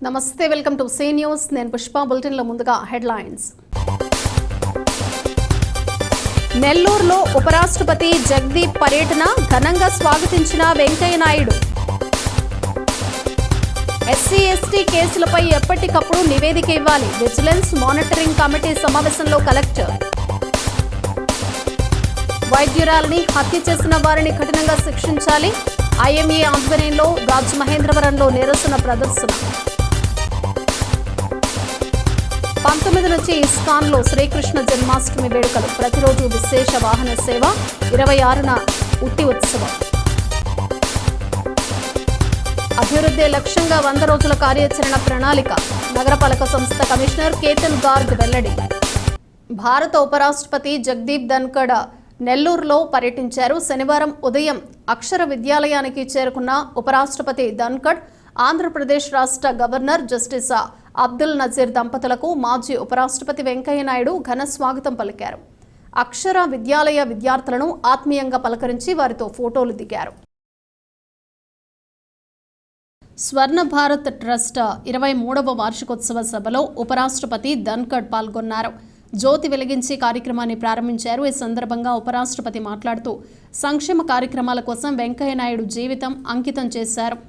నమస్తే, welcome to see news. నేను పుష్ప. బులెటిన్లో ముందుగా హెడ్లైన్స్. నెల్లూరులో ఉపరాష్ట్రపతి జగదీప్ పర్యటన ఘనంగా స్వాగతించిన వెంకయ్య నాయుడు. ఎస్సీ ఎస్టీ కేసులపై ఎప్పటికప్పుడు నివేదిక ఇవ్వాలి. విజిలెన్స్ మానిటరింగ్ కమిటీ సమావేశంలో కలెక్టర్. వైద్యురాలిని హత్య చేసిన వారిని కఠినంగా శిక్షించాలి. ఐఎంఏ ఆధ్వర్యంలో రాజమహేంద్రవరంలో నిరసన ప్రదర్శన. 19 నుంచి ఇస్కాన్లో శ్రీకృష్ణ జన్మాష్టమి వేడుకలు. ప్రతిరోజు విశేష వాహన సేవ. 26న ఉట్టి ఉత్సవం. అభివృద్ధి లక్ష్యంగా 100 రోజుల కార్యాచరణ ప్రణాళిక. నగరపాలక సంస్థ కమిషనర్ కేతన్ గార్గ్ వెల్లడి. భారత ఉపరాష్ట్రపతి జగదీప్ ధన్కడ్ నెల్లూరులో పర్యటించారు. శనివారం ఉదయం అక్షర విద్యాలయానికి చేరుకున్న ఉపరాష్ట్రపతి ధన్కడ్ ఆంధ్రప్రదేశ్ రాష్ట్ర గవర్నర్ జస్టిస్ అబ్దుల్ నజీర్ దంపతులకు మాజీ ఉపరాష్ట్రపతి వెంకయ్య నాయుడు ఘన స్వాగతం పలికారు. అక్షర విద్యాలయ విద్యార్థులను ఆత్మీయంగా పలకరించి వారితో ఫోటోలు దిగారు. స్వర్ణ భారత్ ట్రస్ట్ 23వ వార్షికోత్సవ సభలో ఉపరాష్ట్రపతి ధన్కడ్ పాల్గొన్నారు. జ్యోతి వెలిగించి కార్యక్రమాన్ని ప్రారంభించారు. ఈ సందర్భంగా ఉపరాష్ట్రపతి మాట్లాడుతూ సంక్షేమ కార్యక్రమాల కోసం వెంకయ్య నాయుడు జీవితం అంకితం చేశారు.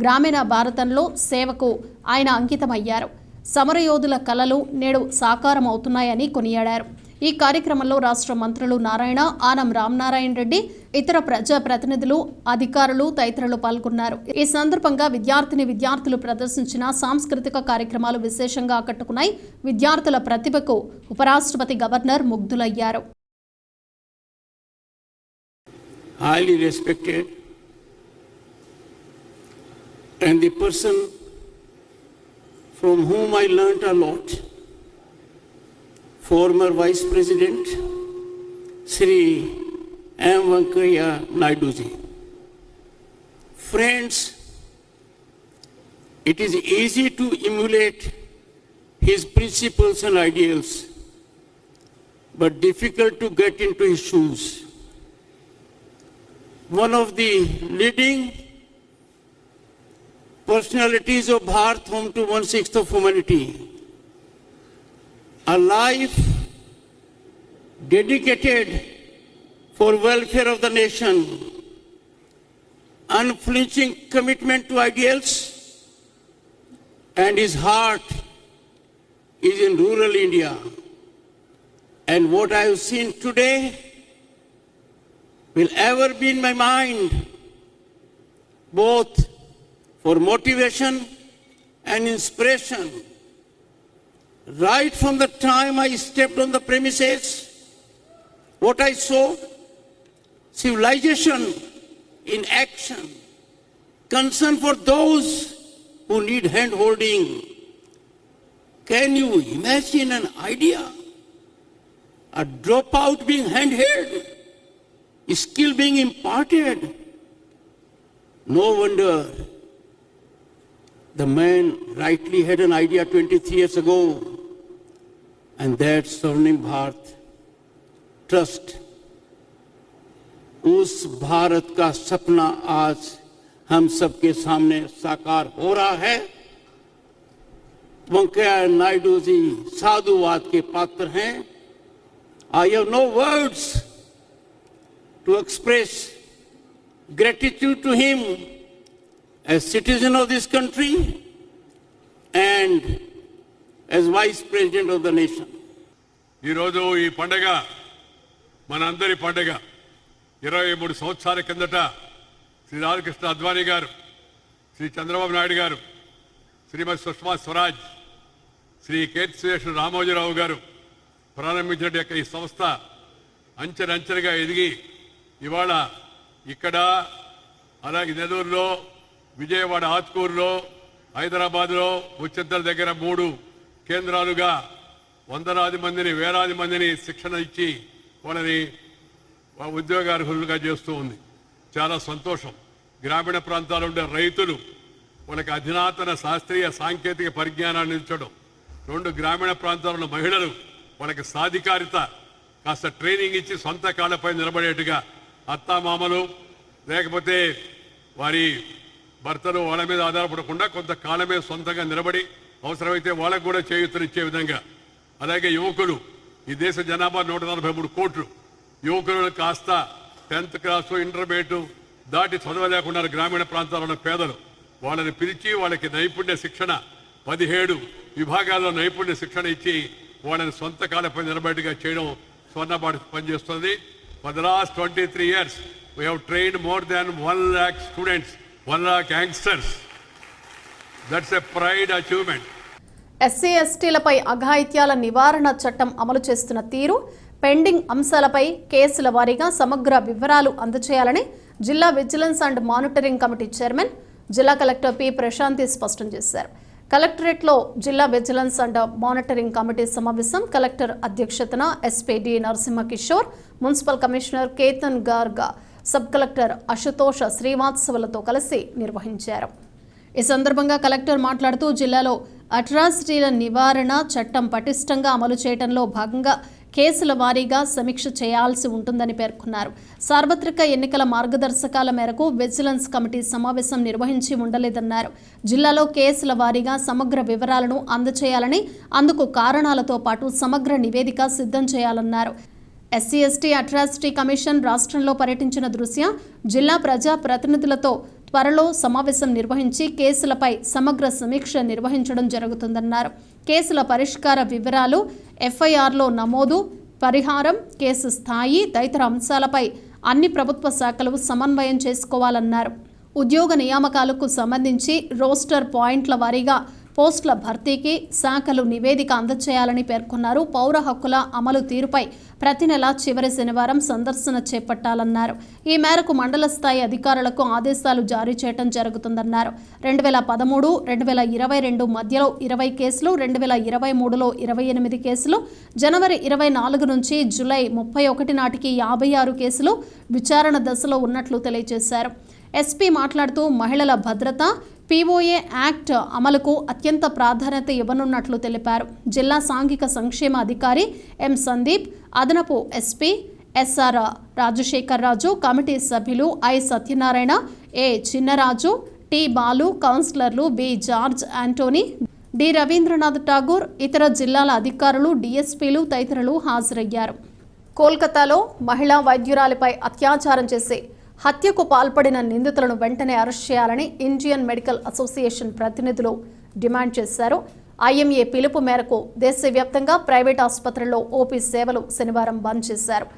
గ్రామీణ భారతంలో సేవకు ఆయన అంకితమయ్యారు. సమరయోధుల కలలు నేడు సాకారం అవుతున్నాయని కొనియాడారు. ఈ కార్యక్రమంలో రాష్ట్ర మంత్రులు నారాయణ, ఆనం రామనారాయణ రెడ్డి, ఇతర ప్రజా ప్రతినిధులు, అధికారులు తదితరులు పాల్గొన్నారు. ఈ సందర్భంగా విద్యార్థులు ప్రదర్శించిన సాంస్కృతిక కార్యక్రమాలు విశేషంగా ఆకట్టుకున్నాయి. విద్యార్థుల ప్రతిభకు ఉపరాష్ట్రపతి governor ముగ్ధులయ్యారు. Highly respected and the person from whom I learnt a lot, former Vice President Sri M. Venkaiah Naidu ji. Friends, it is easy to emulate his principles and ideals, but difficult to get into his shoes. One of the leading personalities of Bharat, home to 1/6 of humanity, a life dedicated for welfare of the nation, unflinching commitment to ideals, and his heart is in rural India. And what I have seen today will ever be in my mind, both for motivation and inspiration. Right from the time I stepped on the premises, what I saw, civilization in action, concern for those who need hand-holding. Can you imagine an idea? A dropout being hand-held, skill being imparted. No wonder the man rightly had an idea 23 years ago, and that Swarnim Bharat Trust, उस भारत का सपना आज हम सबके सामने साकार हो रहा है. वेंकैया नायडू जी साधुवाद के पात्र हैं. I have no words to express gratitude to him as citizen of this country and as Vice President of the nation. ఈ రోజు ఈ పండగ మనందరి పండగ. 23 సంవత్సరాల కిందట శ్రీ రాధాకృష్ణ అద్వానీ గారు, శ్రీ చంద్రబాబు నాయుడు గారు, శ్రీమతి సుష్మా స్వరాజ్, శ్రీ కీర్తిశేషులు రామోజీరావు గారు ప్రారంభించిన ఈ సంస్థ అంచెలంచెలుగా ఎదిగి ఇవాళ ఇక్కడ, అలాగే నెల్లూరులో, విజయవాడ ఆత్కూరులో, హైదరాబాద్లో, ఉచ్చెద్దల దగ్గర 3 కేంద్రాలుగా వందలాది మందిని, వేలాది మందిని శిక్షణ ఇచ్చి వాళ్ళని ఉద్యోగార్హులుగా చేస్తూ ఉంది. చాలా సంతోషం. గ్రామీణ ప్రాంతాల్లో ఉండే రైతులు వాళ్ళకి అధునాతన శాస్త్రీయ సాంకేతిక పరిజ్ఞానాన్ని ఇచ్చడం, 2 గ్రామీణ ప్రాంతాల్లో మహిళలు వాళ్ళకి సాధికారిత కాస్త ట్రైనింగ్ ఇచ్చి సొంత కాళ్ళపై నిలబడేట్టుగా అత్తామామలు లేకపోతే వారి భర్తలు వాళ్ళ మీద ఆధారపడకుండా కొంతకాలమే సొంతంగా నిలబడి అవసరమైతే వాళ్ళకు కూడా చేయూతనిచ్చే విధంగా. అలాగే యువకులు, ఈ దేశ జనాభా 143 కోట్లు, యువకులను కాస్త 10th క్లాసు ఇంటర్మీడియట్ దాటి చదవలేకుండా గ్రామీణ ప్రాంతాల్లో ఉన్న పేదలు, వాళ్ళని పిలిచి వాళ్ళకి నైపుణ్య శిక్షణ 17 విభాగాల్లో నైపుణ్య శిక్షణ ఇచ్చి వాళ్ళని సొంత కాలపై నిలబడిగా చేయడం స్వర్ణ భారత్ పనిచేస్తుంది. For the last 23 years, we have trained more than 1 lakh students, 1 lakh youngsters. That's a pride achievement. SC ఎస్టీలపై అఘాయిత్యాల నివారణ చట్టం అమలు చేస్తున్న తీరు, పెండింగ్ అంశాలపై కేసుల వారీగా సమగ్ర వివరాలు అందజేయాలని జిల్లా vigilance and monitoring committee chairman జిల్లా కలెక్టర్ పి ప్రశాంతి స్పష్టం చేశారు. కలెక్టరేట్లో జిల్లా విజిలెన్స్ అండ్ మానిటరింగ్ కమిటీ సమావేశం కలెక్టర్ అధ్యక్షతన SP D Narasimha Kishore, municipal commissioner Ketan Garg, sub collector Ashutosh శ్రీవాత్సవులతో కలిసి నిర్వహించారు. ఈ సందర్భంగా కలెక్టర్ మాట్లాడుతూ జిల్లాలో అట్రాసిటీల నివారణ చట్టం పటిష్టంగా అమలు చేయడంలో భాగంగా కేసుల వారీగా సమీక్ష చేయాల్సి ఉంటుందని పేర్కొన్నారు. సార్వత్రిక ఎన్నికల మార్గదర్శకాల మేరకు విజిలెన్స్ కమిటీ సమావేశం నిర్వహించి ఉండలేదన్నారు. జిల్లాలో కేసుల వారీగా సమగ్ర వివరాలను అందజేయాలని, అందుకు కారణాలతో పాటు సమగ్ర నివేదిక సిద్ధం చేయాలన్నారు. ఎస్సీ ఎస్టీ అట్రాసిటీ కమిషన్ రాష్ట్రంలో పర్యటించిన దృష్ట్యా జిల్లా ప్రజా ప్రతినిధులతో త్వరలో సమావేశం నిర్వహించి కేసులపై సమగ్ర సమీక్ష నిర్వహించడం జరుగుతుందన్నారు. కేసుల పరిష్కార వివరాలు, ఎఫ్ఐఆర్లో నమోదు, పరిహారం, కేసు స్థాయి తదితర అంశాలపై అన్ని ప్రభుత్వ శాఖలు సమన్వయం చేసుకోవాలన్నారు. ఉద్యోగ నియామకాలకు సంబంధించి రోస్టర్ పాయింట్ల వారీగా పోస్టుల భర్తీకి శాఖలు నివేదిక అందజేయాలని పేర్కొన్నారు. పౌర హక్కుల అమలు తీరుపై ప్రతి నెల చివరి శనివారం సందర్శన చేపట్టాలన్నారు. ఈ మేరకు మండల స్థాయి అధికారులకు ఆదేశాలు జారీ చేయడం జరుగుతుందన్నారు. 2013, 2022 మధ్యలో 20 కేసులు, 2023లో 28 కేసులు, జనవరి 24 నుంచి జూలై 31 నాటికి 56 కేసులు విచారణ దశలో ఉన్నట్లు తెలియజేశారు. ఎస్పీ మాట్లాడుతూ మహిళల భద్రత, పీఓఏ యాక్ట్ అమలుకు అత్యంత ప్రాధాన్యత ఇవ్వనున్నట్లు తెలిపారు. జిల్లా సాంఘిక సంక్షేమ అధికారి ఎం సందీప్, అదనపు SP SR Rajasekhar Raju, committee సభ్యులు I Satyanarayana, A Chinnaraju, T Balu, కౌన్సిలర్లు B George Antony, D Ravindranath Tagore, ఇతర జిల్లాల అధికారులు, డిఎస్పీలు తదితరులు హాజరయ్యారు. కోల్కతాలో మహిళా వైద్యురాలిపై అత్యాచారం చేసి హత్యకు పాల్పడిన నిందితులను వెంటనే అరెస్ట్ చేయాలని ఇండియన్ మెడికల్ అసోసియేషన్ ప్రతినిధులు డిమాండ్ చేశారు. ఐఎంఏ పిలుపు మేరకు దేశవ్యాప్తంగా ప్రైవేట్ ఆసుపత్రుల్లో ఓపీ సేవలు శనివారం బంద్ చేశారు.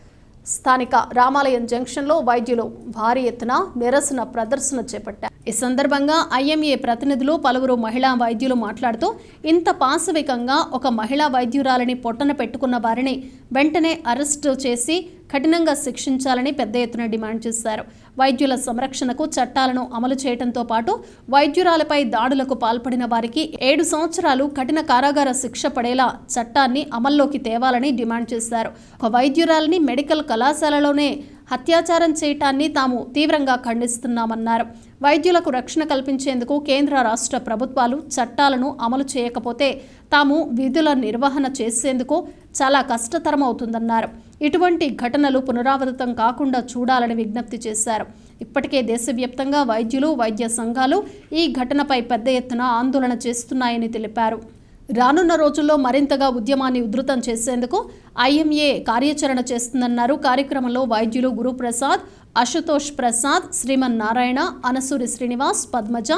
స్థానిక రామాలయం జంక్షన్లో వైద్యులు భారీ ఎత్తున నిరసన ప్రదర్శన చేపట్టారు. ఈ సందర్భంగా ఐఎంఏ ప్రతినిధులు, పలువురు మహిళా వైద్యులు మాట్లాడుతూ ఇంత పాశవికంగా ఒక మహిళా వైద్యురాలిని పొట్టన పెట్టుకున్న వారిని వెంటనే అరెస్టు చేసి కఠినంగా శిక్షించాలని పెద్ద ఎత్తున డిమాండ్ చేశారు. వైద్యుల సంరక్షణకు చట్టాలను అమలు చేయడంతో పాటు వైద్యురాలపై దాడులకు పాల్పడిన వారికి 7 సంవత్సరాలు కఠిన కారాగార శిక్ష పడేలా చట్టాన్ని అమల్లోకి తేవాలని డిమాండ్ చేశారు. ఒక వైద్యురాలిని మెడికల్ కళాశాలలోనే అత్యాచారం చేయటాన్ని తాము తీవ్రంగా ఖండిస్తున్నామన్నారు. వైద్యులకు రక్షణ కల్పించేందుకు కేంద్ర రాష్ట్ర ప్రభుత్వాలు చట్టాలను అమలు చేయకపోతే తాము విధుల నిర్వహణ చేసేందుకు చాలా కష్టతరమవుతుందన్నారు. ఇటువంటి ఘటనలు పునరావృతం కాకుండా చూడాలని విజ్ఞప్తి చేశారు. ఇప్పటికే దేశవ్యాప్తంగా వైద్యులు, వైద్య సంఘాలు ఈ ఘటనపై పెద్ద ఎత్తున ఆందోళన చేస్తున్నాయని తెలిపారు. రానున్న రోజుల్లో మరింతగా ఉద్యమాన్ని ఉధృతం చేసేందుకు ఐఎంఏ కార్యాచరణ చేస్తుందన్నారు. కార్యక్రమంలో వైద్యులు గురుప్రసాద్, అశుతోష్ ప్రసాద్, శ్రీమన్ నారాయణ, అనసూరి శ్రీనివాస్, పద్మజ,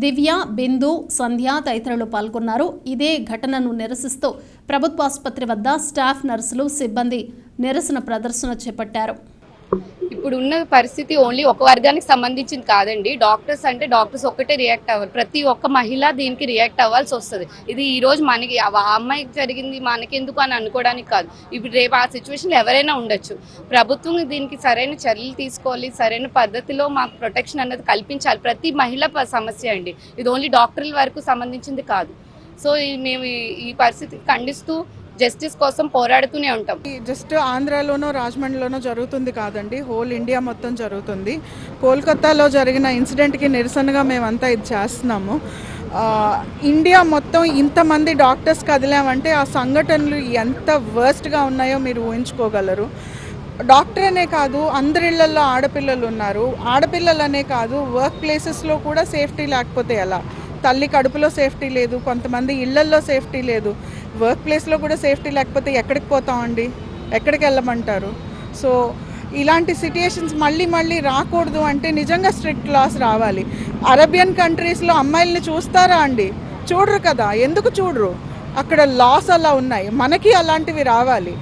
దివ్య, బిందు, సంధ్య తదితరులు పాల్గొన్నారు. ఇదే ఘటనను నిరసిస్తూ ప్రభుత్వాసుపత్రి వద్ద స్టాఫ్, నర్సులు, సిబ్బంది నిరసన ప్రదర్శన చేపట్టారు. ఇప్పుడు ఉన్న పరిస్థితి ఓన్లీ ఒక వర్గానికి సంబంధించింది కాదండి. డాక్టర్స్ అంటే డాక్టర్స్ ఒక్కటే రియాక్ట్ అవ్వరు, ప్రతి ఒక్క మహిళ దీనికి రియాక్ట్ అవ్వాల్సి వస్తుంది. ఇది ఈ రోజు మనకి ఆ అమ్మాయికి జరిగింది మనకెందుకు అని అనుకోవడానికి కాదు. ఇప్పుడు రేపు ఆ సిచ్యువేషన్లో ఎవరైనా ఉండొచ్చు. ప్రభుత్వం దీనికి సరైన చర్యలు తీసుకోవాలి, సరైన పద్ధతిలో మాకు ప్రొటెక్షన్ అన్నది కల్పించాలి. ప్రతి మహిళ సమస్య అండి, ఇది ఓన్లీ డాక్టర్ల వరకు సంబంధించింది కాదు. సో మేము ఈ పరిస్థితికి ఖండిస్తూ జస్టిస్ కోసం పోరాడుతూనే ఉంటాం. జస్ట్ ఆంధ్రాలోనో రాజమండ్రిలోనో జరుగుతుంది కాదండి, హోల్ ఇండియా మొత్తం జరుగుతుంది. కోల్కతాలో జరిగిన ఇన్సిడెంట్కి నిరసనగా మేమంతా ఇది చేస్తున్నాము. ఇండియా మొత్తం ఇంతమంది డాక్టర్స్ కదిలామంటే ఆ సంఘటనలు ఎంత వర్స్ట్గా ఉన్నాయో మీరు ఊహించుకోగలరు. డాక్టర్ అనే కాదు, అందరిళ్లలో ఆడపిల్లలు ఉన్నారు. ఆడపిల్లలనే కాదు, వర్క్ ప్లేసెస్లో కూడా సేఫ్టీ లేకపోతే ఎలా? తల్లి కడుపులో సేఫ్టీ లేదు, కొంతమంది ఇళ్లల్లో సేఫ్టీ లేదు. వర్క్ ప్లేస్లో కూడా సేఫ్టీ లేకపోతే ఎక్కడికి పోతామండి? ఎక్కడికి వెళ్ళమంటారు? సో ఇలాంటి సిట్యుయేషన్స్ మళ్ళీ రాకూడదు అంటే నిజంగా స్ట్రిక్ట్ లాస్ రావాలి. అరేబియన్ కంట్రీస్లో అమ్మాయిల్ని చూస్తారా అండి? చూడరు కదా. ఎందుకు చూడరు? అక్కడ లాస్ అలా ఉన్నాయి. మనకి అలాంటివి రావాలి.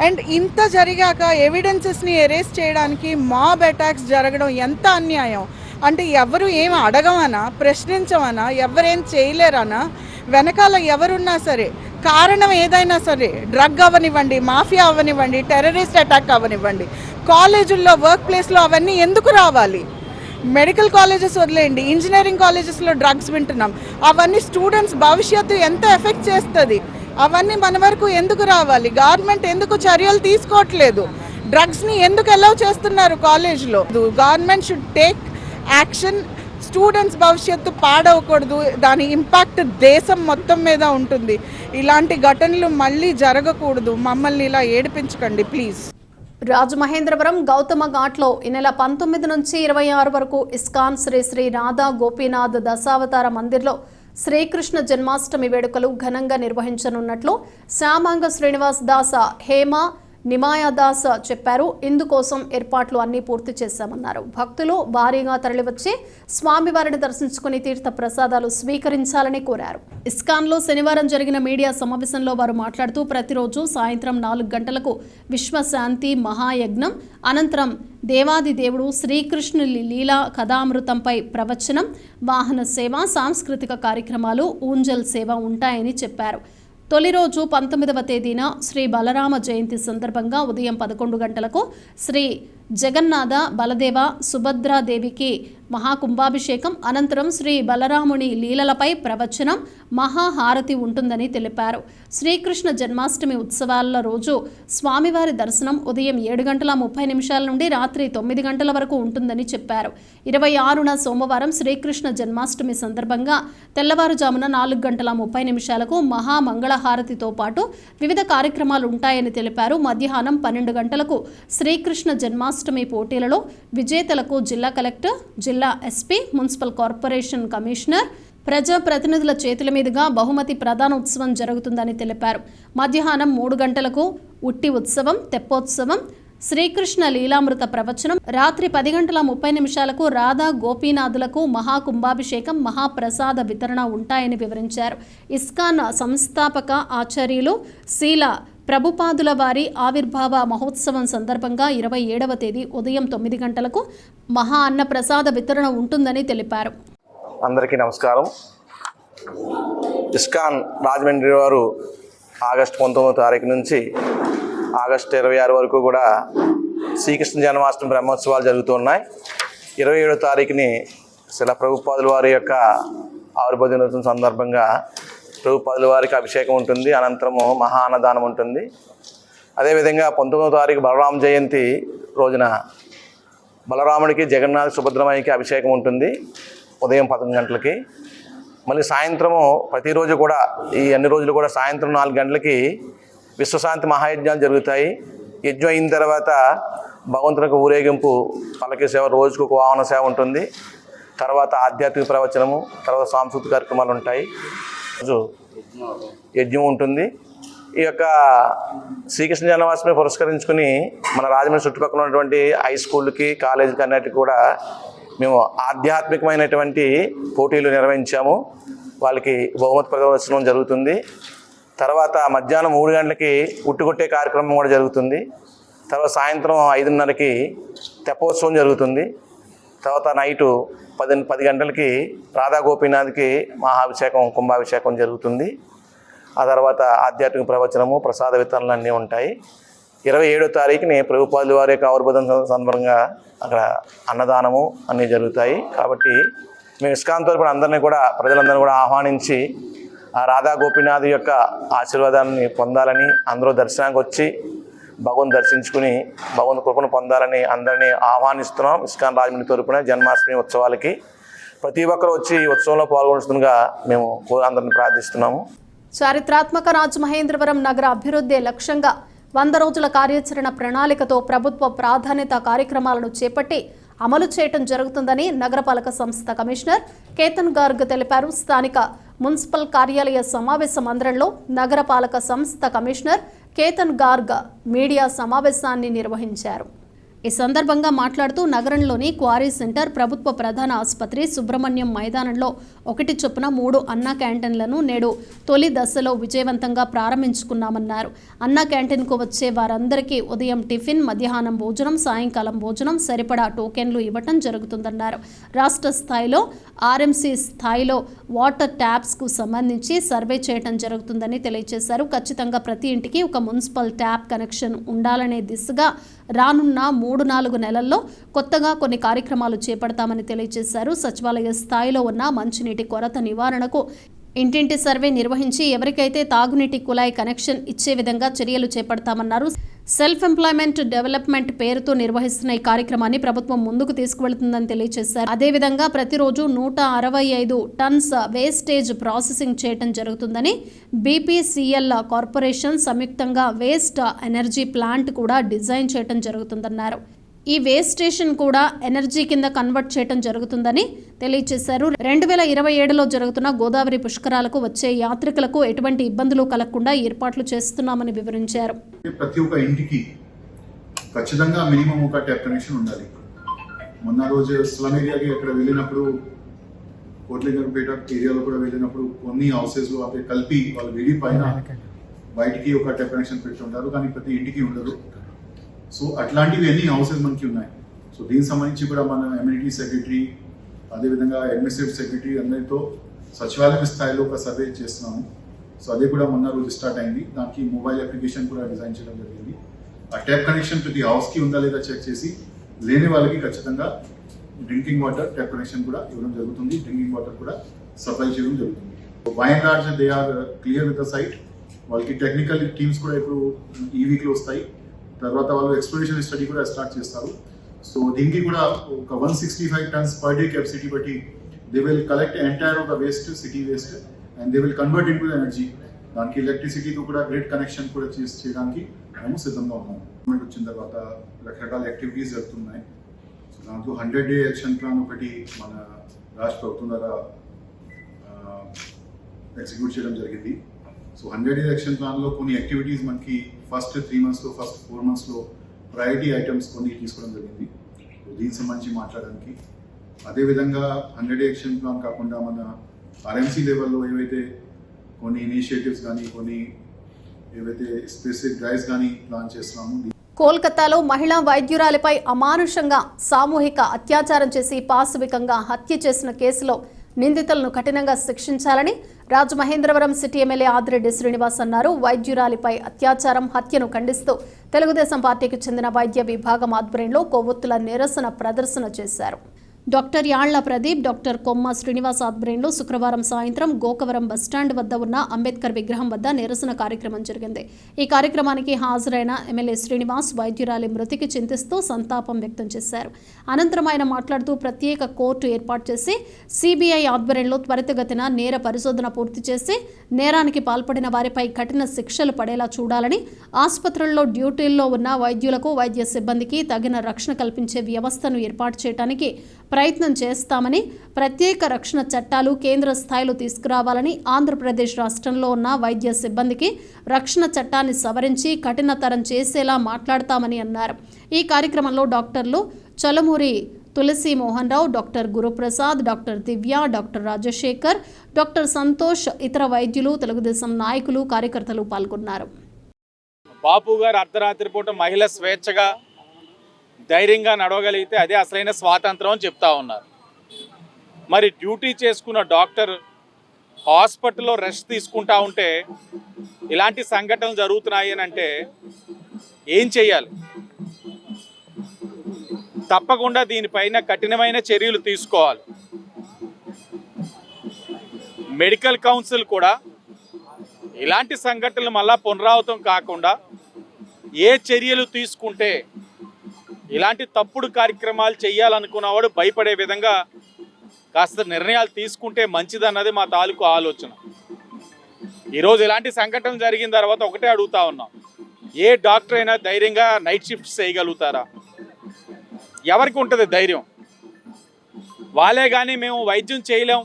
అండ్ ఇంత జరిగాక ఎవిడెన్సెస్ని ఎరేస్ చేయడానికి మాబ్ అటాక్స్ జరగడం ఎంత అన్యాయం. అంటే ఎవరు ఏం అడగమనా, ప్రశ్నించమనా, ఎవరేం చేయలేరనా? వెనకాల ఎవరున్నా సరే, కారణం ఏదైనా సరే, డ్రగ్ అవ్వనివ్వండి, మాఫియా అవ్వనివ్వండి, టెర్రరిస్ట్ అటాక్ అవ్వనివ్వండి, కాలేజీల్లో వర్క్ ప్లేస్లో అవన్నీ ఎందుకు రావాలి? మెడికల్ కాలేజెస్ వదిలేయండి, ఇంజనీరింగ్ కాలేజెస్లో డ్రగ్స్ వింటున్నాం. అవన్నీ స్టూడెంట్స్ భవిష్యత్తు ఎంత ఎఫెక్ట్ చేస్తుంది? అవన్నీ మన వరకు ఎందుకు రావాలి? గవర్నమెంట్ ఎందుకు చర్యలు తీసుకోవట్లేదు? డ్రగ్స్ని ఎందుకు అలౌ చేస్తున్నారు కాలేజ్లో? Government should take action. Students భవిష్యత్తు పాడవకూడదు. దాని ఇంపాక్ట్ దేశం మొత్తం మీద ఉంటుంది. ఇలాంటి ఘటనలు మళ్ళీ జరగకూడదు. మమ్మల్ని ఇలా ఏడిపించకండి ప్లీజ్. రాజమహేంద్రవరం గౌతమ ఘాట్లో ఈ నెల 19 నుంచి 26 వరకు ఇస్కాన్ శ్రీ శ్రీ రాధా గోపీనాథ్ దశావతార మందిర్లో శ్రీకృష్ణ జన్మాష్టమి వేడుకలు ఘనంగా నిర్వహించనున్నట్లు శ్యామాంగ శ్రీనివాస్ దాస హేమ నిమాయదాస్ చెప్పారు. ఇందుకోసం ఏర్పాట్లు అన్ని పూర్తి చేశామన్నారు. భక్తులు భారీగా తరలివచ్చి స్వామివారిని దర్శించుకుని తీర్థ ప్రసాదాలు స్వీకరించాలని కోరారు. ఇస్కాన్లో శనివారం జరిగిన మీడియా సమావేశంలో వారు మాట్లాడుతూ ప్రతిరోజు సాయంత్రం 4 గంటలకు విశ్వశాంతి మహాయజ్ఞం అనంతరం దేవాది దేవుడు శ్రీకృష్ణుని లీలా కథామృతంపై ప్రవచనం, వాహన సేవ, సాంస్కృతిక కార్యక్రమాలు, ఊంజల్ సేవ ఉంటాయని చెప్పారు. తొలి రోజు 19వ తేదీన శ్రీ బలరామ జయంతి సందర్భంగా ఉదయం 11 గంటలకు శ్రీ జగన్నాథ బలదేవ సుభద్రాదేవికి మహాకుంభాభిషేకం అనంతరం శ్రీ బలరాముని లీలలపై ప్రవచనం, మహాహారతి ఉంటుందని తెలిపారు. శ్రీకృష్ణ జన్మాష్టమి ఉత్సవాల రోజు స్వామివారి దర్శనం ఉదయం 7:30 నుండి రాత్రి 9 గంటల వరకు ఉంటుందని చెప్పారు. 26న సోమవారం శ్రీకృష్ణ జన్మాష్టమి సందర్భంగా తెల్లవారుజామున 4:30 మహామంగళహారతితో పాటు వివిధ కార్యక్రమాలు ఉంటాయని తెలిపారు. మధ్యాహ్నం 12 గంటలకు శ్రీకృష్ణ జన్మాష్టమి పోటీలలో విజేతలకు జిల్లా కలెక్టర్, జిల్లా ఎస్పీ, మున్సిపల్ కార్పొరేషన్ కమిషనర్, ప్రజాప్రతినిధుల చేతుల మీదుగా బహుమతి ప్రదానోత్సవం జరుగుతుందని తెలిపారు. మధ్యాహ్నం 3 గంటలకు ఉట్టి ఉత్సవం, తెప్పోత్సవం, శ్రీకృష్ణ లీలామృత ప్రవచనం, రాత్రి 10:30 రాధా గోపీనాథులకు మహాకుంభాభిషేకం, మహాప్రసాద వితరణ ఉంటాయని వివరించారు. ఇస్కాన్ సంస్థాపక ఆచార్యులు శీల ప్రభుపాదుల వారి ఆవిర్భావ మహోత్సవం సందర్భంగా 27వ తేదీ ఉదయం 9 గంటలకు మహా అన్న ప్రసాద వితరణ ఉంటుందని తెలిపారు. అందరికీ నమస్కారం. ఇస్కాన్ రాజమండ్రి వారు ఆగస్టు 19వ తారీఖు నుంచి ఆగస్టు 26 వరకు కూడా శ్రీకృష్ణ జన్మాష్టమి బ్రహ్మోత్సవాలు జరుగుతున్నాయి. 27వ తారీఖుని శిల ప్రభుపాదుల వారి యొక్క ఆవిర్భావ దినోత్సవం సందర్భంగా ప్రభుపాదుల వారికి అభిషేకం ఉంటుంది. అనంతరము మహా అన్నదానం ఉంటుంది. అదేవిధంగా 19వ తారీఖు బలరామ జయంతి రోజున బలరాముడికి, జగన్నాథ, సుభద్రమయ్యకి అభిషేకం ఉంటుంది ఉదయం 11 గంటలకి. మళ్ళీ సాయంత్రము ప్రతిరోజు కూడా ఈ అన్ని రోజులు కూడా సాయంత్రం 4 గంటలకి విశ్వశాంతి మహాయజ్ఞాలు జరుగుతాయి. యజ్ఞం అయిన తర్వాత భగవంతునికి ఊరేగింపు, పల్లకి సేవ, రోజుకు ఒక వాహన సేవ ఉంటుంది. తర్వాత ఆధ్యాత్మిక ప్రవచనము, తర్వాత సాంస్కృతిక కార్యక్రమాలు ఉంటాయి. రోజు యజ్ఞం ఉంటుంది. ఈ యొక్క శ్రీకృష్ణ జన్మాష్టమి పురస్కరించుకుని మన రాజమండ్రి చుట్టుపక్కల ఉన్నటువంటి హై స్కూళ్ళకి, కాలేజీకి అన్నిటికీ కూడా మేము ఆధ్యాత్మికమైనటువంటి పోటీలు నిర్వహించాము. వాళ్ళకి బహుమతి ప్రదర్శనం జరుగుతుంది. తర్వాత మధ్యాహ్నం 3 గంటలకి ఉట్టుకొట్టే కార్యక్రమం కూడా జరుగుతుంది. తర్వాత సాయంత్రం 5:30కి తెప్పోత్సవం జరుగుతుంది. తర్వాత నైటు 10 గంటలకి రాధా గోపీనాథ్కి మహాభిషేకం, కుంభాభిషేకం జరుగుతుంది. ఆ తర్వాత ఆధ్యాత్మిక ప్రవచనము, ప్రసాద వితరణలు అన్నీ ఉంటాయి. 27వ తారీఖుని ప్రభుపాదుల వారి యొక్క ఆవిర్భావం సందర్భంగా అక్కడ అన్నదానము అన్నీ జరుగుతాయి. కాబట్టి మేము ఇస్కాన్ తరపున అందరినీ కూడా, ప్రజలందరినీ కూడా ఆహ్వానించి ఆ రాధా గోపీనాథ్ యొక్క ఆశీర్వాదాన్ని పొందాలని, అందరూ దర్శనానికి వచ్చి భగవంతు దర్శించుకుని భగవంతు కృపను పొందాలని అందరినీ ఆహ్వానిస్తున్నాం. ఇస్కాన్ రాజమండ్రి తరపున జన్మాష్టమి ఉత్సవాలకి ప్రతి ఒక్కరు వచ్చి ఈ ఉత్సవంలో పాల్గొనగా మేము అందరిని ప్రార్థిస్తున్నాము. చారిత్రాత్మక రాజమహేంద్రవరం నగర అభివృద్ధి లక్ష్యంగా 100 రోజుల కార్యాచరణ ప్రణాళికతో ప్రభుత్వ ప్రాధాన్యత కార్యక్రమాలను చేపట్టి అమలు చేయడం జరుగుతుందని నగరపాలక సంస్థ కమిషనర్ కేతన్ గార్గ్ తెలిపారు. స్థానిక మున్సిపల్ కార్యాలయ సమావేశ మందిరంలో నగరపాలక సంస్థ కమిషనర్ కేతన్ గార్గ్ మీడియా సమావేశాన్ని నిర్వహించారు. ఈ సందర్భంగా మాట్లాడుతూ నగరంలోని క్వారీ సెంటర్, ప్రభుత్వ ప్రధాన ఆసుపత్రి, సుబ్రహ్మణ్యం మైదానంలో 1 చొప్పున 3 అన్నా క్యాంటీన్లను నేడు తొలి దశలో విజయవంతంగా ప్రారంభించుకున్నామన్నారు. అన్నా క్యాంటీన్కు వచ్చే వారందరికీ ఉదయం టిఫిన్, మధ్యాహ్నం భోజనం, సాయంకాలం భోజనం సరిపడా టోకెన్లు ఇవ్వటం జరుగుతుందన్నారు. రాష్ట్ర స్థాయిలో ఆర్ఎంసీ స్థాయిలో వాటర్ ట్యాప్స్కు సంబంధించి సర్వే చేయడం జరుగుతుందని తెలియజేశారు. ఖచ్చితంగా ప్రతి ఇంటికి ఒక మున్సిపల్ ట్యాప్ కనెక్షన్ ఉండాలనే దిశగా రానున్న 3-4 నెలల్లో కొత్తగా కొన్ని కార్యక్రమాలు చేపడతామని తెలియజేశారు. సచివాలయ స్థాయిలో ఉన్న మంచినీటి కొరత నివారణకు ఇంటింటి సర్వే నిర్వహించి ఎవరికైతే తాగునీటి కుళాయి కనెక్షన్ ఇచ్చే విధంగా చర్యలు చేపడతామన్నారు. సెల్ఫ్ ఎంప్లాయ్మెంట్ డెవలప్మెంట్ పేరుతో నిర్వహిస్తున్న ఈ కార్యక్రమాన్ని ప్రభుత్వం ముందుకు తీసుకువెళ్తుందని తెలియజేశారు. అదేవిధంగా ప్రతిరోజు 165 టన్స్ వేస్టేజ్ ప్రాసెసింగ్ చేయడం జరుగుతుందని, బీపీసీఎల్ కార్పొరేషన్ సంయుక్తంగా వేస్ట్ ఎనర్జీ ప్లాంట్ కూడా డిజైన్ చేయడం జరుగుతుందన్నారు. ఈ వేస్ట్ స్టేషన్ కూడా ఎనర్జీ కింద కన్వర్ట్ చేయడం జరుగుతుందని తెలియజేశారు. 2027లో జరుగుతున్న గోదావరి పుష్కరాలకు వచ్చే యాత్రికులకు ఎటువంటి ఇబ్బందులు కలగకుండా ఏర్పాట్లు చేస్తున్నామని వివరించారు. ప్రతి ఒక్క ఇంటికి ఖచ్చితంగా మినిమం ఒక ట్యాప్ కనెక్షన్ ఉండాలి. మొన్న రోజు స్లమ్ ఏరియాకి అక్కడ వెళ్ళినప్పుడు, కోట్లింగంపేట ఏరియాలో కూడా వెళ్ళినప్పుడు కొన్ని హౌసెస్ లో అక్కడ కలిపి వాళ్ళు విడి పైన బయటికి ఒక ట్యాప్ కనెక్షన్ పెట్టుకుంటారు, కానీ ప్రతి ఇంటికి ఉండదు. సో అట్లాంటివి ఎన్ని హౌసెస్ మనకి ఉన్నాయి. సో దీనికి సంబంధించి కూడా మన ఎమ్యూనిటీ సెక్రటరీ, అదేవిధంగా అడ్మినిస్ట్రేటివ్ సెక్రటరీ అందరితో సచివాలయ స్థాయిలో ఒక సర్వే చేస్తున్నాము. సో అదే కూడా మొన్న రోజు స్టార్ట్ అయింది. దానికి మొబైల్ అప్లికేషన్ కూడా డిజైన్ చేయడం జరిగింది. ఆ ట్యాప్ కనెక్షన్ ప్రతి హౌస్కి ఉందా లేదా చెక్ చేసి, లేని వాళ్ళకి ఖచ్చితంగా డ్రింకింగ్ వాటర్ ట్యాప్ కనెక్షన్ కూడా ఇవ్వడం జరుగుతుంది. డ్రింకింగ్ వాటర్ కూడా సప్లై చేయడం జరుగుతుంది. By and large they are clear with the site. వాళ్ళకి టెక్నికల్ టీమ్స్ కూడా ఇప్పుడు ఈ వీక్లో వస్తాయి. తర్వాత వాళ్ళు ఎక్స్ప్లోరేషన్ స్టడీ కూడా స్టార్ట్ చేస్తారు. సో దీనికి కూడా ఒక 165 టన్స్ పర్ డే కెపాసిటీ బట్టి they will collect entire of the waste, city waste, and they will convert into energy. దానికి ఎలక్ట్రిసిటీతో కూడా గ్రిడ్ కనెక్షన్ కూడా చేయడానికి మేము సిద్ధంగా ఉన్నాము. గవర్నమెంట్ వచ్చిన తర్వాత రకరకాల యాక్టివిటీస్ జరుగుతున్నాయి. సో దాంట్లో 100 డే యాక్షన్ ప్లాన్ ఒకటి మన రాష్ట్ర ప్రభుత్వం ద్వారా ఎగ్జిక్యూట్ చేయడం జరిగింది. సో 100 డే యాక్షన్ ప్లాన్లో కొన్ని యాక్టివిటీస్ మనకి ఫస్ట్ 3 మంత్స్లో, ఫస్ట్ 4 మంత్స్లో ప్రయారిటీ ఐటమ్స్ కొన్ని తీసుకోవడం జరిగింది. దీనికి సంబంధించి మాట్లాడడానికి, అదేవిధంగా 100 డే యాక్షన్ ప్లాన్ కాకుండా మన ఆర్ఎంసీ లెవెల్లో ఏవైతే కొన్ని ఇనిషియేటివ్స్ కానీ, కొన్ని ఏవైతే స్పెసిఫిక్ డ్రైవ్స్ కానీ ప్లాన్ చేస్తున్నాము. కోల్కతాలో మహిళా వైద్యురాలిపై అమానుషంగా సామూహిక అత్యాచారం చేసి పాశవికంగా హత్య చేసిన కేసులో నిందితులను కఠినంగా శిక్షించాలని రాజమహేంద్రవరం సిటీ ఎమ్మెల్యే ఆదిరెడ్డి శ్రీనివాస్ అన్నారు. వైద్యురాలిపై అత్యాచారం, హత్యను ఖండిస్తూ తెలుగుదేశం పార్టీకి చెందిన వైద్య విభాగం ఆధ్వర్యంలో కొవ్వొత్తుల నిరసన ప్రదర్శన చేశారు. డాక్టర్ యాళ్ల ప్రదీప్, డాక్టర్ కొమ్మ శ్రీనివాస్ ఆధ్వర్యంలో శుక్రవారం సాయంత్రం గోకవరం బస్టాండ్ వద్ద ఉన్న అంబేద్కర్ విగ్రహం వద్ద నిరసన కార్యక్రమం జరిగింది. ఈ కార్యక్రమానికి హాజరైన ఎమ్మెల్యే శ్రీనివాస్ వైద్యురాలి మృతికి చింతిస్తూ సంతాపం వ్యక్తం చేశారు. అనంతరం ఆయన మాట్లాడుతూ ప్రత్యేక కోర్టు ఏర్పాటు చేసి సిబిఐ ఆధ్వర్యంలో త్వరితగతిన నేర పరిశోధన పూర్తి చేసి నేరానికి పాల్పడిన వారిపై కఠిన శిక్షలు పడేలా చూడాలని, ఆసుపత్రుల్లో డ్యూటీల్లో ఉన్న వైద్యులకు, వైద్య సిబ్బందికి తగిన రక్షణ కల్పించే వ్యవస్థను ఏర్పాటు చేయడానికి ప్రయత్నం చేస్తామని, ప్రత్యేక రక్షణ చట్టాలు కేంద్ర స్థాయిలో తీసుకురావాలని, ఆంధ్రప్రదేశ్ రాష్ట్రంలో ఉన్న వైద్య సిబ్బందికి రక్షణ చట్టాన్ని సవరించి కఠినతరం చేసేలా మాట్లాడతామని అన్నారు. ఈ కార్యక్రమంలో డాక్టర్లు చలమూరి తులసి మోహన్ రావు, డాక్టర్ గురుప్రసాద్, డాక్టర్ దివ్య, డాక్టర్ రాజశేఖర్, డాక్టర్ సంతోష్, ఇతర వైద్యులు, తెలుగుదేశం నాయకులు, కార్యకర్తలు పాల్గొన్నారు. బాపు గారు అర్ధరాత్రి పూట మహిళ స్వేచ్ఛగా ధైర్యంగా నడవగలిగితే అదే అసలైన స్వాతంత్రం అని చెప్తా ఉన్నారు. మరి డ్యూటీ చేసుకున్న డాక్టర్ హాస్పిటల్లో రెస్ట్ తీసుకుంటా ఉంటే ఇలాంటి సంఘటనలు జరుగుతున్నాయి అని అంటే ఏం చేయాలి? తప్పకుండా దీనిపైన కఠినమైన చర్యలు తీసుకోవాలి. మెడికల్ కౌన్సిల్ కూడా ఇలాంటి సంఘటనలు మళ్ళా పునరావృతం కాకుండా ఏ చర్యలు తీసుకుంటే, ఇలాంటి తప్పుడు కార్యక్రమాలు చేయాలనుకున్నవాడు భయపడే విధంగా కాస్త నిర్ణయాలు తీసుకుంటే మంచిదన్నది మా తాలూకు ఆలోచన. ఈరోజు ఇలాంటి సంఘటన జరిగిన తర్వాత ఒకటే అడుగుతా ఉన్నాం, ఏ డాక్టర్ అయినా ధైర్యంగా నైట్ షిఫ్ట్స్ చేయగలుగుతారా? ఎవరికి ఉంటుంది ధైర్యం? వాళ్ళే కానీ మేము వైద్యం చేయలేం,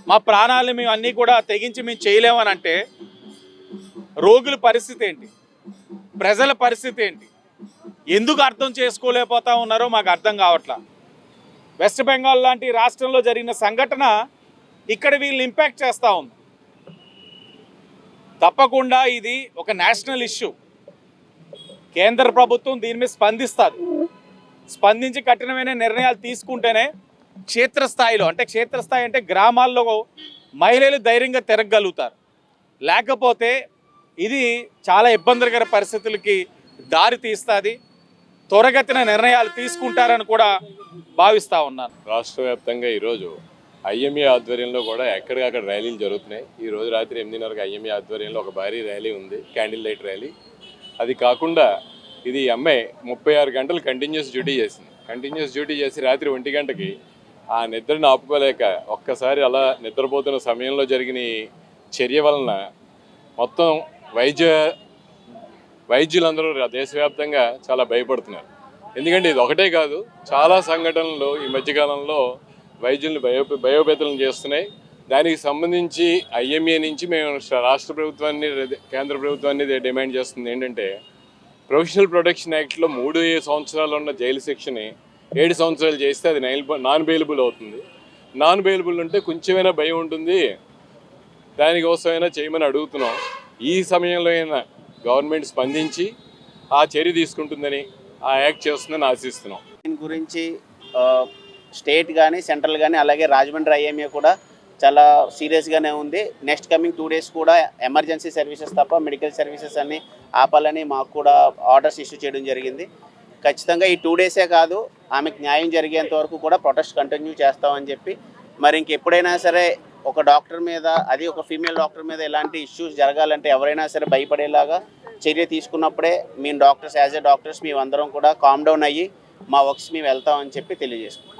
మా ప్రాణాలు మేము అన్నీ కూడా తెగించి మేము చేయలేమని అంటే రోగుల పరిస్థితి ఏంటి? ప్రజల పరిస్థితి ఏంటి? ఎందుకు అర్థం చేసుకోలేకపోతా ఉన్నారో మాకు అర్థం కావట్లా. వెస్ట్ బెంగాల్ లాంటి రాష్ట్రంలో జరిగిన సంఘటన ఇక్కడ వీళ్ళని ఇంపాక్ట్ చేస్తూ ఉంది. తప్పకుండా ఇది ఒక నేషనల్ ఇష్యూ. కేంద్ర ప్రభుత్వం దీని మీద స్పందించి కఠినమైన నిర్ణయాలు తీసుకుంటేనే క్షేత్రస్థాయిలో, అంటే క్షేత్రస్థాయి అంటే గ్రామాల్లో మహిళలు ధైర్యంగా తిరగలుగుతారు. లేకపోతే ఇది చాలా ఇబ్బందికర పరిస్థితులకి దారి తీస్తుంది. త్వరగతిన నిర్ణయాలు తీసుకుంటారని కూడా భావిస్తూ ఉన్నాను. రాష్ట్ర వ్యాప్తంగా ఈరోజు ఐఎంఏ ఆధ్వర్యంలో కూడా ఎక్కడికక్కడ ర్యాలీలు జరుగుతున్నాయి. ఈరోజు రాత్రి 8:30కి ఐఎంఏ ఆధ్వర్యంలో ఒక భారీ ర్యాలీ ఉంది, క్యాండిల్ లైట్ ర్యాలీ. అది కాకుండా ఇది అమ్మాయి 36 గంటలు కంటిన్యూస్ డ్యూటీ చేసింది. కంటిన్యూస్ డ్యూటీ చేసి రాత్రి 1 గంటకి ఆ నిద్రను ఆపుకోలేక ఒక్కసారి అలా నిద్రపోతున్న సమయంలో జరిగిన చర్య వలన మొత్తం వైద్యులందరూ దేశవ్యాప్తంగా చాలా భయపడుతున్నారు. ఎందుకంటే ఇది ఒకటే కాదు, చాలా సంఘటనలు ఈ మధ్యకాలంలో వైద్యులను భయోపేతలను చేస్తున్నాయి. దానికి సంబంధించి ఐఎంఏ నుంచి మేము రాష్ట్ర ప్రభుత్వాన్ని, కేంద్ర ప్రభుత్వాన్ని డిమాండ్ చేస్తుంది ఏంటంటే, ప్రొఫెషనల్ ప్రొటెక్షన్ యాక్ట్లో 3 సంవత్సరాలు ఉన్న జైలు శిక్షని 7 సంవత్సరాలు చేస్తే అది నాన్ బెయిలబుల్ అవుతుంది. నాన్ బెయిలబుల్ ఉంటే కొంచెమైనా భయం ఉంటుంది, దానికోసమైనా చేయమని అడుగుతున్నాం. ఈ సమయంలో అయినా గవర్నమెంట్ స్పందించి ఆ చర్య తీసుకుంటుందని, ఆ యాక్ట్ చేస్తుందని ఆశిస్తున్నాం. దీని గురించి స్టేట్ కానీ సెంట్రల్ కానీ అలాగే రాజమండ్రి ఐఎంఏ కూడా చాలా సీరియస్గానే ఉంది. నెక్స్ట్ కమింగ్ 2 days కూడా ఎమర్జెన్సీ సర్వీసెస్ తప్ప మెడికల్ సర్వీసెస్ అన్ని ఆపాలని మాకు కూడా ఆర్డర్స్ ఇష్యూ చేయడం జరిగింది. ఖచ్చితంగా ఈ 2 days కాదు, ఆమెకు న్యాయం జరిగేంత వరకు కూడా ప్రొటెస్ట్ కంటిన్యూ చేస్తామని చెప్పి, మరి ఇంకెప్పుడైనా సరే ఒక డాక్టర్ మీద, అది ఒక ఫీమేల్ డాక్టర్ మీద ఇలాంటి ఇష్యూస్ జరగాలంటే ఎవరైనా సరే భయపడేలాగా చర్య తీసుకున్నప్పుడే మేము డాక్టర్స్, యాజ్ ఏ డాక్టర్స్ మేమందరం కూడా కామ్ డౌన్ అయ్యి మా వర్క్స్ మేము వెళ్తామని చెప్పి తెలియజేసుకుంటాం.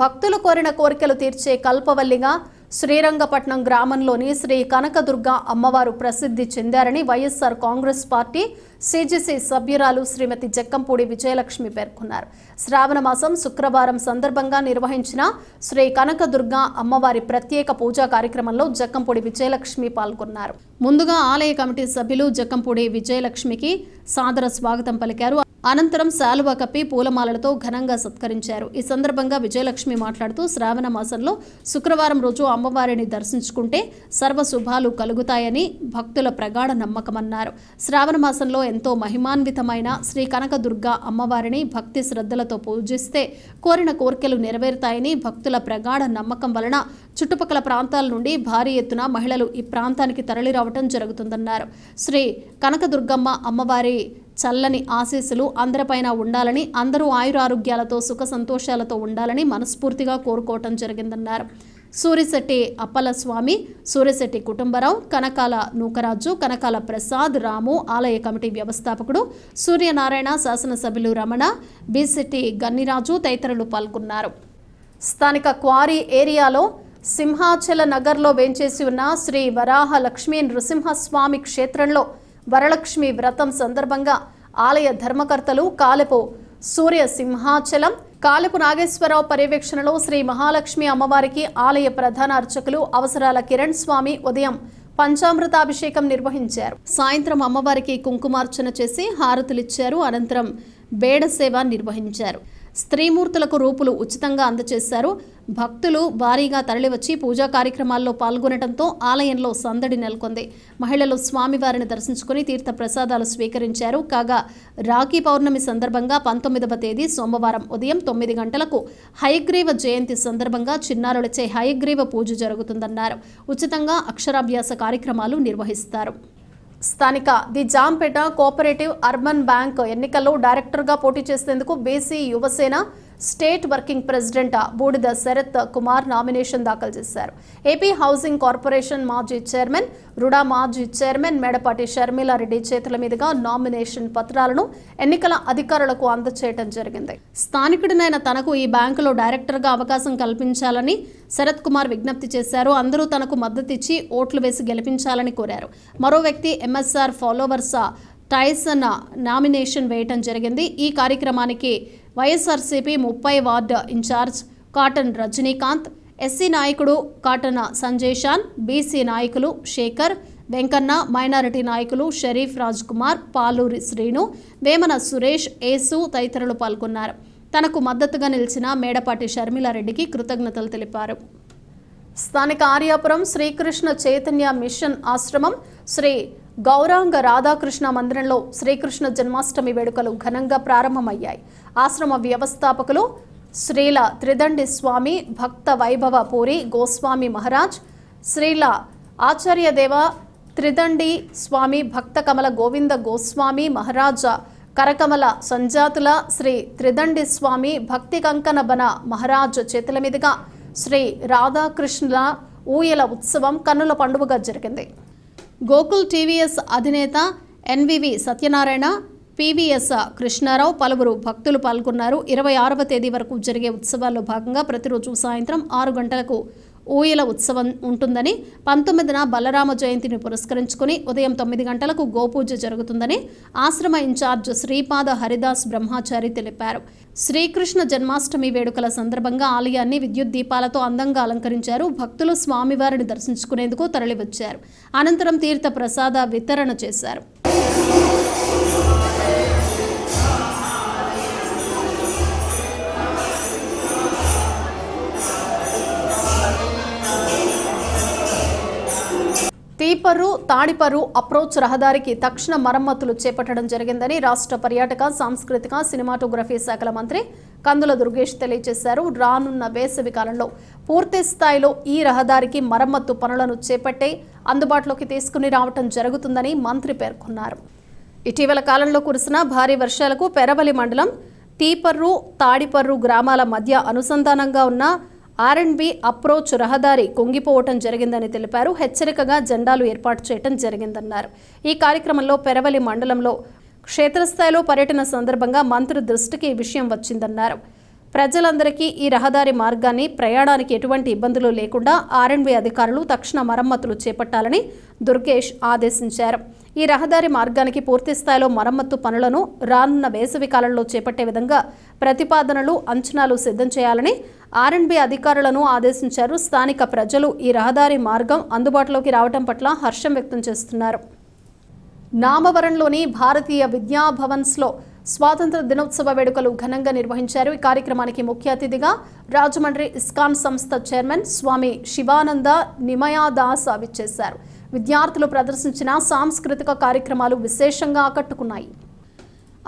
భక్తులు కోరిన కోరికలు తీర్చే కల్పవల్లిగా శ్రీరంగపట్నం గ్రామంలోని శ్రీ కనకదుర్గ అమ్మవారు ప్రసిద్ధి చెందారని వైఎస్ఆర్ కాంగ్రెస్ పార్టీ సిజిసి సభ్యురాలు శ్రీమతి జక్కంపూడి విజయలక్ష్మి పేర్కొన్నారు. శ్రావణ మాసం శుక్రవారం సందర్భంగా నిర్వహించిన శ్రీ కనకదుర్గ అమ్మవారి ప్రత్యేక పూజా కార్యక్రమంలో జక్కంపూడి విజయలక్ష్మి పాల్గొన్నారు. ముందుగా ఆలయ కమిటీ సభ్యులు జక్కంపూడి విజయలక్ష్మికి సాదర స్వాగతం పలికారు. అనంతరం శాలువా కప్పి పూలమాలలతో ఘనంగా సత్కరించారు. ఈ సందర్భంగా విజయలక్ష్మి మాట్లాడుతూ, శ్రావణ మాసంలో శుక్రవారం రోజు అమ్మవారిని దర్శించుకుంటే సర్వశుభాలు కలుగుతాయని భక్తుల ప్రగాఢ నమ్మకమన్నారు. శ్రావణ మాసంలో ఎంతో మహిమాన్వితమైన శ్రీ కనకదుర్గ అమ్మవారిని భక్తి శ్రద్ధలతో పూజిస్తే కోరిన కోరికలు నెరవేరుతాయని భక్తుల ప్రగాఢ నమ్మకం వలన చుట్టుపక్కల ప్రాంతాల నుండి భారీ ఎత్తున మహిళలు ఈ ప్రాంతానికి తరలిరావటం జరుగుతుందన్నారు. శ్రీ కనకదుర్గమ్మ అమ్మవారి చల్లని ఆశీస్సులు అందరిపైన ఉండాలని, అందరూ ఆయురారోగ్యాలతో సుఖ సంతోషాలతో ఉండాలని మనస్ఫూర్తిగా కోరుకోవటం జరిగిందన్నారు. సూరిశెట్టి అప్పలస్వామి, సూరిశెట్టి కుటుంబరావు, కనకాల నూకరాజు, కనకాల ప్రసాద్, రాము, ఆలయ కమిటీ వ్యవస్థాపకుడు సూర్యనారాయణ, శాసనసభ్యులు రమణ, బిశెట్టి గన్నిరాజు తదితరులు పాల్గొన్నారు. స్థానిక క్వారీ ఏరియాలో సింహాచల నగర్లో వేంచేసి ఉన్న శ్రీ వరాహ లక్ష్మీ నృసింహస్వామి క్షేత్రంలో వరలక్ష్మి వ్రతం సందర్భంగా ఆలయ ధర్మకర్తలు కాలెపు సూర్య సింహాచలం, కాలెపు నాగేశ్వరరావు పర్యవేక్షణలో శ్రీ మహాలక్ష్మి అమ్మవారికి ఆలయ ప్రధాన అర్చకులు అవసరాల కిరణ్ స్వామి ఉదయం పంచామృతాభిషేకం నిర్వహించారు. సాయంత్రం అమ్మవారికి కుంకుమార్చన చేసి హారతులిచ్చారు. అనంతరం బేడ సేవ నిర్వహించారు. స్త్రీమూర్తులకు రూపులు ఉచితంగా అందజేశారు. భక్తులు భారీగా తరలివచ్చి పూజా కార్యక్రమాల్లో పాల్గొనడంతో ఆలయంలో సందడి నెలకొంది. మహిళలు స్వామివారిని దర్శించుకుని తీర్థ ప్రసాదాలు స్వీకరించారు. కాగా రాఖీ పౌర్ణమి సందర్భంగా 19వ తేదీ సోమవారం ఉదయం 9 గంటలకు హయగ్రీవ జయంతి సందర్భంగా చిన్నారులచే హయగ్రీవ పూజ జరుగుతుందన్నారు. ఉచితంగా అక్షరాభ్యాస కార్యక్రమాలు నిర్వహిస్తారు. స్థానిక the Jampeta cooperative urban bank ఎన్నికల్లో డైరెక్టర్గా పోటీ చేసేందుకు BC Yuvasena state working president బూడిద శరత్ కుమార్ నామినేషన్ దాఖలు చేశారు. ఏపీ హౌసింగ్ కార్పొరేషన్ మాజీ చైర్మన్, రుడా మాజీ చైర్మన్ మేడపాటి షర్మిలారెడ్డి చేతుల మీదుగా నామినేషన్ పత్రాలను ఎన్నికల అధికారులకు అందజేయడం జరిగింది. స్థానికుడినైన తనకు ఈ బ్యాంకులో డైరెక్టర్గా అవకాశం కల్పించాలని శరత్ కుమార్ విజ్ఞప్తి చేశారు. అందరూ తనకు మద్దతిచ్చి ఓట్లు వేసి గెలిపించాలని కోరారు. మరో వ్యక్తి ఎంఎస్ఆర్ ఫాలోవర్స్ టైసన్ నామినేషన్ వేయటం జరిగింది. ఈ కార్యక్రమానికి YSRCP 30 ward in charge Katan Rajinikanth, SC నాయకుడు కాటన సంజయ్ షాన్, బీసీ నాయకులు శేఖర్, వెంకన్న, మైనారిటీ నాయకులు షరీఫ్ రాజ్ కుమార్, పాలూరి శ్రీను, వేమన సురేష్, ఏసు తదితరులు పాల్గొన్నారు. తనకు మద్దతుగా నిలిచిన మేడపాటి షర్మిలారెడ్డికి కృతజ్ఞతలు తెలిపారు. స్థానిక ఆర్యాపురం శ్రీకృష్ణ చైతన్య మిషన్ ఆశ్రమం శ్రీ గౌరాంగ రాధాకృష్ణ మందిరంలో శ్రీకృష్ణ జన్మాష్టమి వేడుకలు ఘనంగా ప్రారంభమయ్యాయి. ఆశ్రమ వ్యవస్థాపకులు శ్రీల త్రిదండి స్వామి భక్త వైభవ పూరి గోస్వామి మహారాజ్, శ్రీల ఆచార్యదేవ త్రిదండి స్వామి భక్త కమల గోవింద గోస్వామి మహారాజ్ కరకమల సంజాతుల శ్రీ త్రిదండి స్వామి భక్తి కంకణ బన మహారాజ్ చేతుల మీదుగా శ్రీ రాధాకృష్ణుల ఊయల ఉత్సవం కన్నుల పండుగగా జరిగింది. గోకుల్ టీవీఎస్ అధినేత ఎన్వివి సత్యనారాయణ, పివిఎస్ కృష్ణారావు, పలువురు భక్తులు పాల్గొన్నారు. 26వ తేదీ వరకు జరిగే ఉత్సవాల్లో భాగంగా ప్రతిరోజు సాయంత్రం 6 గంటలకు ఊయల ఉత్సవం ఉంటుందని, 19న బలరామ జయంతిని పురస్కరించుకుని ఉదయం 9 గంటలకు గోపూజ జరుగుతుందని ఆశ్రమ ఇన్ఛార్జ్ శ్రీపాద హరిదాస్ బ్రహ్మచారి తెలిపారు. శ్రీకృష్ణ జన్మాష్టమి వేడుకల సందర్భంగా ఆలయాన్ని విద్యుత్ దీపాలతో అందంగా అలంకరించారు. భక్తులు స్వామివారిని దర్శించుకునేందుకు తరలివచ్చారు. అనంతరం తీర్థ ప్రసాద వితరణ చేశారు. తీపర్రు తాడిపర్రు అప్రోచ్ రహదారికి తక్షణ మరమ్మతులు చేపట్టడం జరిగిందని రాష్ట్ర పర్యాటక, సాంస్కృతిక, సినిమాటోగ్రఫీ శాఖల మంత్రి కందుల దుర్గేష్ తెలియజేశారు. రానున్న వేసవి కాలంలో పూర్తి స్థాయిలో ఈ రహదారికి మరమ్మతు పనులను చేపట్టే అందుబాటులోకి తీసుకుని రావటం జరుగుతుందని మంత్రి పేర్కొన్నారు. ఇటీవల కాలంలో కురిసిన భారీ వర్షాలకు పెరవలి మండలం తీపర్రు తాడిపర్రు గ్రామాల మధ్య అనుసంధానంగా ఉన్న R&B అప్రోచ్ రహదారి కుంగిపోవటం జరిగిందని తెలిపారు. హెచ్చరికగా జెండాలు ఏర్పాటు చేయడం జరిగిందన్నారు. ఈ కార్యక్రమంలో పెరవలి మండలంలో క్షేత్రస్థాయిలో పర్యటన సందర్భంగా మంత్రి దృష్టికి ఈ విషయం వచ్చిందన్నారు. ప్రజలందరికీ ఈ రహదారి మార్గాన్ని ప్రయాణానికి ఎటువంటి ఇబ్బందులు లేకుండా R&B అధికారులు తక్షణ మరమ్మతులు చేపట్టాలని దుర్గేష్ ఆదేశించారు. ఈ రహదారి మార్గానికి పూర్తి స్థాయిలో మరమ్మతు పనులను రానున్న వేసవి కాలంలో చేపట్టే విధంగా ప్రతిపాదనలు, అంచనాలు సిద్ధం చేయాలని R&B అధికారులను ఆదేశించారు. స్థానిక ప్రజలు ఈ రహదారి మార్గం అందుబాటులోకి రావడం పట్ల హర్షం వ్యక్తం చేస్తున్నారు. నామవరంలోని భారతీయ విద్యాభవన్స్లో స్వాతంత్ర దినోత్సవ వేడుకలు ఘనంగా నిర్వహించారు. ఈ కార్యక్రమానికి ముఖ్య అతిథిగా రాజమండ్రి ఇస్కాన్ సంస్థ చైర్మన్ స్వామి శివానంద నిమయాదాస్ విచ్చేశారు. విద్యార్థులు ప్రదర్శించిన సాంస్కృతిక కార్యక్రమాలు విశేషంగా ఆకట్టుకున్నాయి.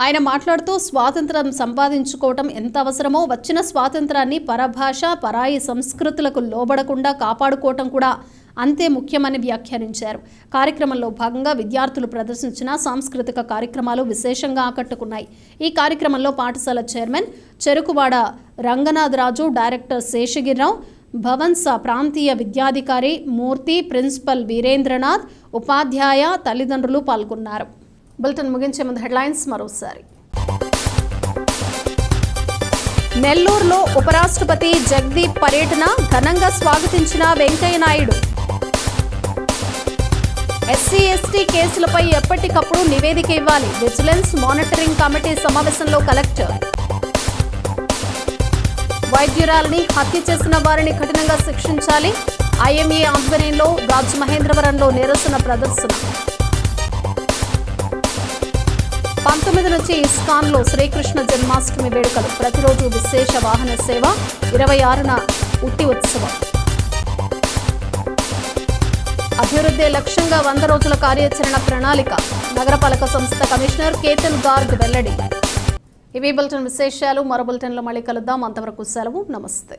ఆయన మాట్లాడుతూ స్వాతంత్రం సంపాదించుకోవటం ఎంత అవసరమో వచ్చిన స్వాతంత్రాన్ని పరభాష, పరాయి సంస్కృతులకు లోబడకుండా కాపాడుకోవటం కూడా అంతే ముఖ్యమని వ్యాఖ్యానించారు. కార్యక్రమంలో భాగంగా విద్యార్థులు ప్రదర్శించిన సాంస్కృతిక కార్యక్రమాలు విశేషంగా ఆకట్టుకున్నాయి. ఈ కార్యక్రమంలో పాఠశాల చైర్మన్ చెరుకువాడ రంగనాథరాజు, డైరెక్టర్ శేషగిరిరావు, భవన్స్ ప్రాంతీయ విద్యాధికారి మూర్తి, ప్రిన్సిపల్ వీరేంద్రనాథ్, ఉపాధ్యాయ, తల్లిదండ్రులు పాల్గొన్నారు. బులెటిన్ ముగించే ముందు హెడ్లైన్స్ మరోసారి. నెల్లూరులో ఉపరాష్ట్రపతి జగదీప్ పర్యటన ఘనంగా స్వాగతించిన వెంకయ్యనాయుడు. SC/ST కేసులపై ఎప్పటికప్పుడు నివేదిక ఇవ్వాలి. విజిలెన్స్ మానిటరింగ్ కమిటీ సమావేశంలో కలెక్టర్. వైద్యురాలిని హత్య చేసిన వారిని కఠినంగా శిక్షించాలి. IMA ఆధ్వర్యంలో రాజమహేంద్రవరంలో నిరసన ప్రదర్శన. 19 నుంచి ఇస్కాన్లో శ్రీకృష్ణ జన్మాష్టమి వేడుకలు. ప్రతిరోజు విశేష వాహన సేవ. 26న ఉట్టి ఉత్సవం. అభివృద్ధి లక్ష్యంగా 100 రోజుల కార్యాచరణ ప్రణాళిక. నగరపాలక సంస్థ కమిషనర్ కేతన్ గార్గ్ వెల్లడి. ఇవి బులెటిన్ విశేషాలు. మరో బులెటిన్లో మళ్ళీ కలుద్దాం. అంతవరకు సెలవు. నమస్తే.